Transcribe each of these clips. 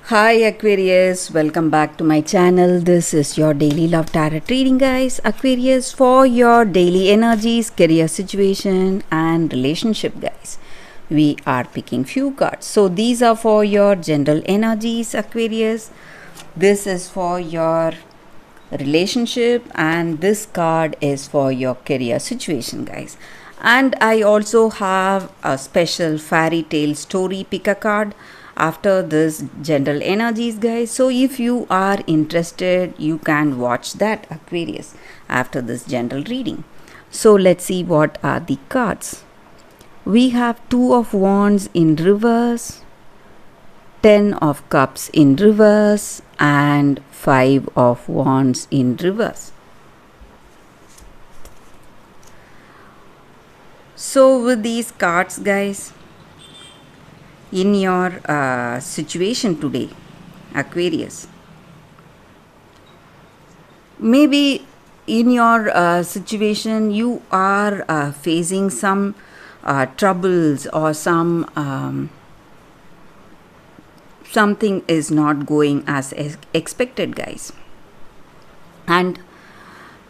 Hi Aquarius, welcome back to my channel. This is your daily love tarot reading, guys. Aquarius, for your daily energies, career situation, and relationship, guys. We are picking few cards. So these are for your general energies, Aquarius. This is for your relationship, and this card is for your career situation, guys. And I also have a special fairy tale story pick a card after this general energies, guys. So if you are interested, you can watch that, Aquarius, after this general reading. So let's see what are the cards. We have Two of Wands in reverse, 10 of Cups in reverse, and 5 of Wands in reverse. So with these cards, guys, in your situation today, Aquarius, maybe in your situation you are facing some troubles, or something is not going as expected, guys. And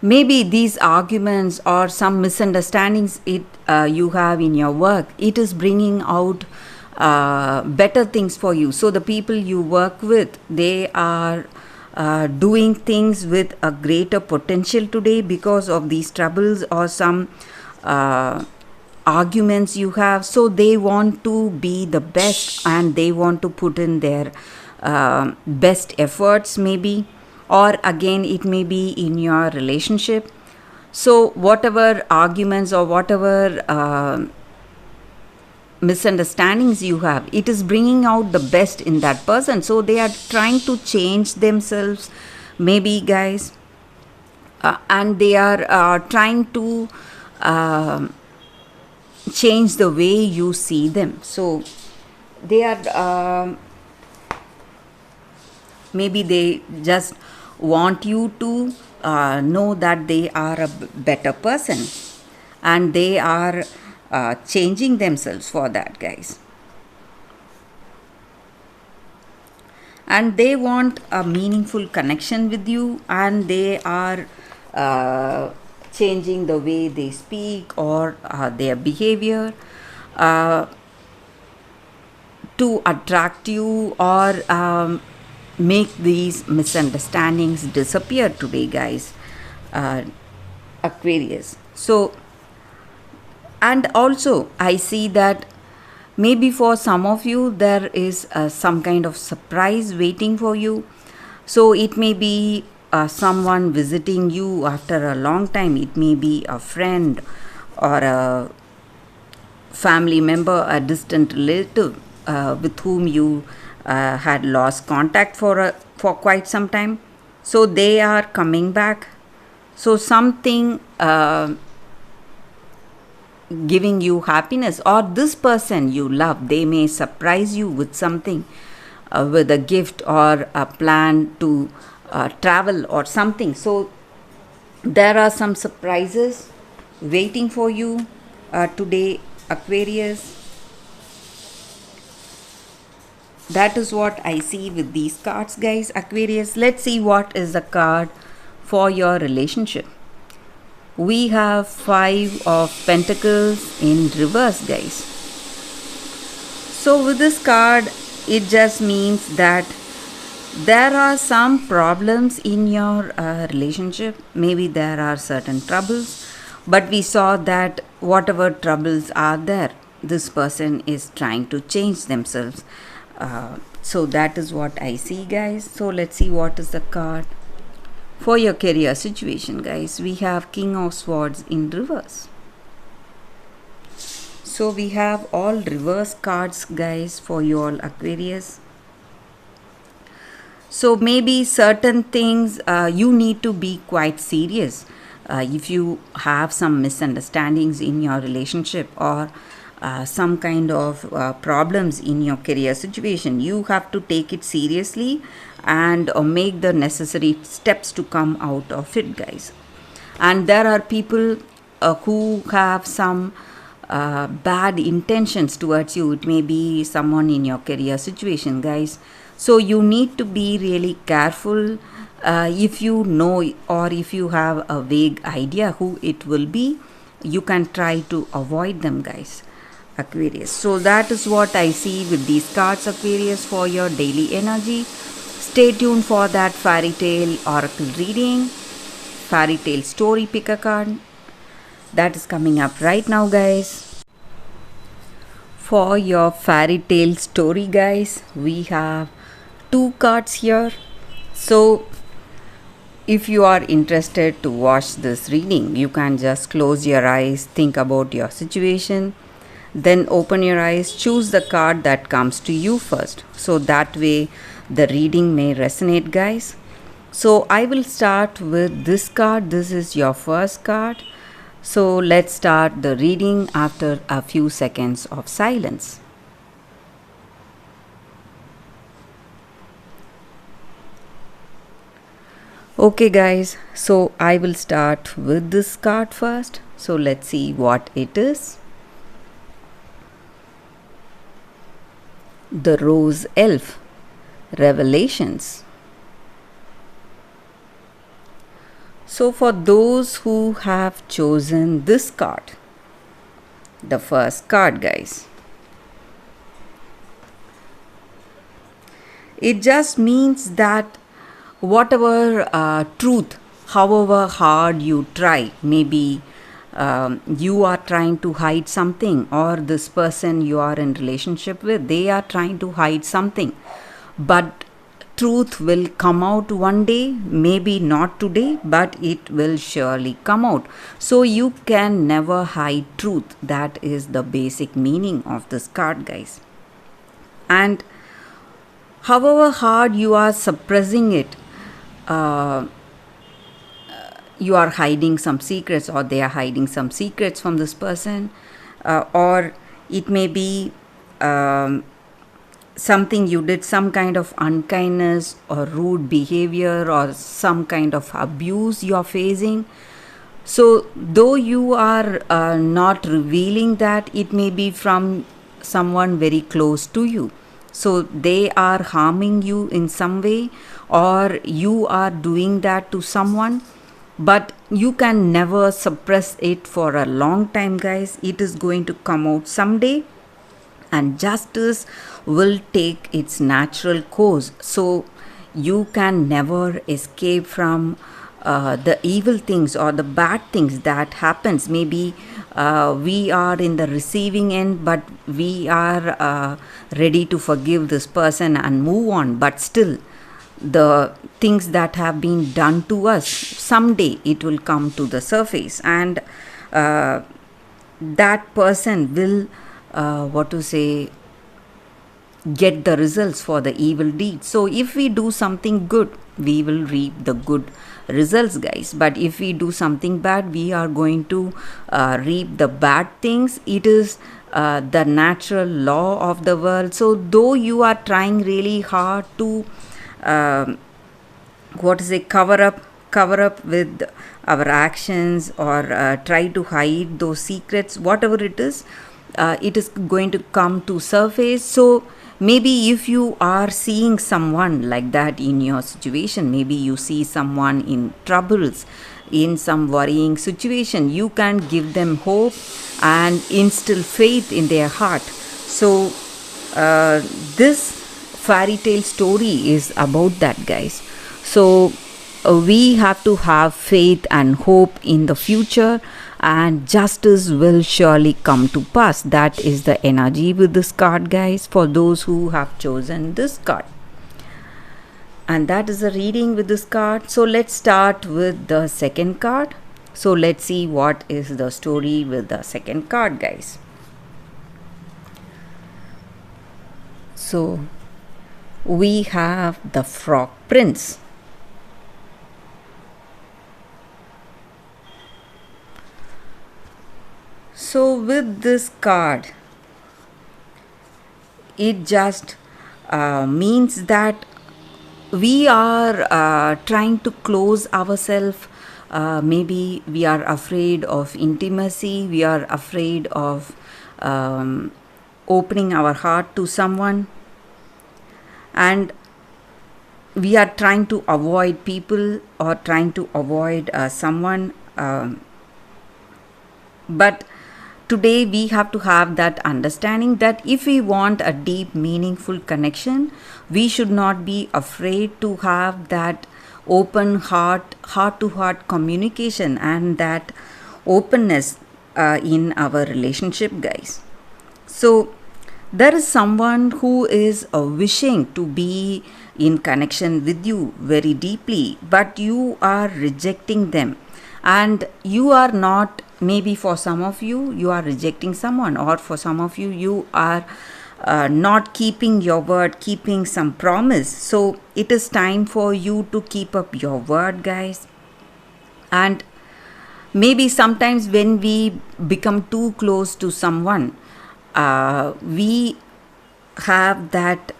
maybe these arguments or some misunderstandings you have in your work, it is bringing out better things for you. So the people you work with, they are doing things with a greater potential today because of these troubles or some arguments you have. So they want to be the best and they want to put in their best efforts, maybe. Or again, it may be in your relationship. So whatever arguments or whatever misunderstandings you have, it is bringing out the best in that person. So they are trying to change themselves, maybe, guys, and they are trying to change the way you see them. So they are maybe they just want you to know that they are a better person, and they are changing themselves for that, guys. And they want a meaningful connection with you, and they are changing the way they speak or their behavior to attract you, or make these misunderstandings disappear today, guys, Aquarius. So, and also I see that maybe for some of you there is some kind of surprise waiting for you. So it may be someone visiting you after a long time. It may be a friend or a family member, a distant relative with whom you had lost contact for quite some time. So they are coming back. So something giving you happiness, or this person you love, they may surprise you with something, with a gift or a plan to travel or something. So there are some surprises waiting for you today, Aquarius. That is what I see with these cards, guys, Aquarius. Let's see what is the card for your relationship. We have 5 of Pentacles in reverse, guys. So with this card, it just means that there are some problems in your relationship. Maybe there are certain troubles, but we saw that whatever troubles are there, this person is trying to change themselves. So that is what I see, guys. So let's see what is the card for your career situation, guys. We have King of Swords in reverse. So we have all reverse cards, guys, for you all, Aquarius. So maybe certain things you need to be quite serious if you have some misunderstandings in your relationship, or some kind of problems in your career situation. You have to take it seriously and make the necessary steps to come out of it, guys. And there are people who have some bad intentions towards you. It may be someone in your career situation, guys. So you need to be really careful. If you know or if you have a vague idea who it will be, you can try to avoid them, guys. Aquarius. So that is what I see with these cards, Aquarius, for your daily energy. Stay tuned for that fairy tale oracle reading, fairy tale story. Pick a card. That is coming up right now, guys. For your fairy tale story, guys, we have 2 cards here. So if you are interested to watch this reading, you can just close your eyes, think about your situation, then open your eyes, choose the card that comes to you first. So that way the reading may resonate, guys. So I will start with this card. This is your first card. So let's start the reading after a few seconds of silence. Okay, guys, so I will start with this card first. So let's see what it is. The Rose Elf, Revelations. So for those who have chosen this card, the first card, guys, it just means that whatever truth, however hard you try, maybe you are trying to hide something, or this person you are in relationship with, they are trying to hide something, but truth will come out one day, maybe not today, but it will surely come out. So you can never hide truth. That is the basic meaning of this card, guys. And however hard you are suppressing it, you are hiding some secrets, or they are hiding some secrets from this person, or it may be something you did, some kind of unkindness or rude behavior or some kind of abuse you are facing. So though you are not revealing that, it may be from someone very close to you. So they are harming you in some way, or you are doing that to someone, but you can never suppress it for a long time, guys. It is going to come out someday, and justice will take its natural course. So you can never escape from the evil things or the bad things that happens. Maybe we are in the receiving end, but we are ready to forgive this person and move on, but still the things that have been done to us, someday it will come to the surface, and that person will get the results for the evil deed. So if we do something good, we will reap the good results, guys, but if we do something bad, we are going to reap the bad things. It is the natural law of the world. So though you are trying really hard to cover up with our actions, or try to hide those secrets, whatever it is going to come to surface. So maybe if you are seeing someone like that in your situation, maybe you see someone in troubles, in some worrying situation, you can give them hope and instill faith in their heart. So this fairy tale story is about that, guys. So we have to have faith and hope in the future, and justice will surely come to pass. That is the energy with this card, guys, for those who have chosen this card. And that is the reading with this card. So let's start with the second card. So let's see what is the story with the second card, guys. So we have the Frog Prince. So with this card, it just means that we are trying to close ourselves maybe we are afraid of intimacy, we are afraid of opening our heart to someone, and we are trying to avoid people or trying to avoid someone. But today we have to have that understanding that if we want a deep, meaningful connection, we should not be afraid to have that open heart to heart communication and that openness in our relationship, guys. So there is someone who is wishing to be in connection with you very deeply, but you are rejecting them, and you are not, maybe for some of you, you are rejecting someone, or for some of you, you are not keeping your word, keeping some promise. So it is time for you to keep up your word, guys. And maybe sometimes when we become too close to someone, we have that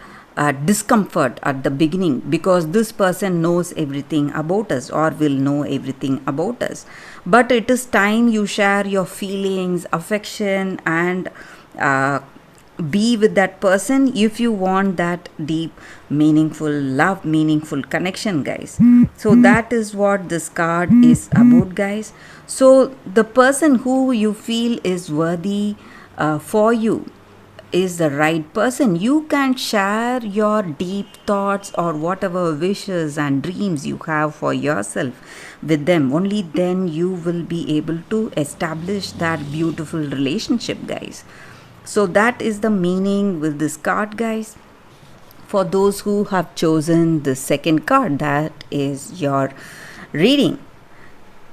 discomfort at the beginning, because this person knows everything about us or will know everything about us. But it is time you share your feelings, affection, and be with that person if you want that deep, meaningful love, meaningful connection, guys. So that is what this card is about, guys. So the person who you feel is worthy for you is the right person. You can share your deep thoughts or whatever wishes and dreams you have for yourself with them. Only then you will be able to establish that beautiful relationship, guys. So that is the meaning with this card, guys. For those who have chosen the second card, that is your reading.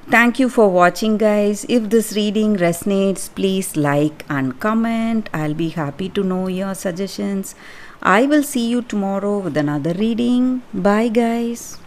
Thank you for watching, guys. If this reading resonates, please like and comment. I'll be happy to know your suggestions. I will see you tomorrow with another reading. Bye, guys.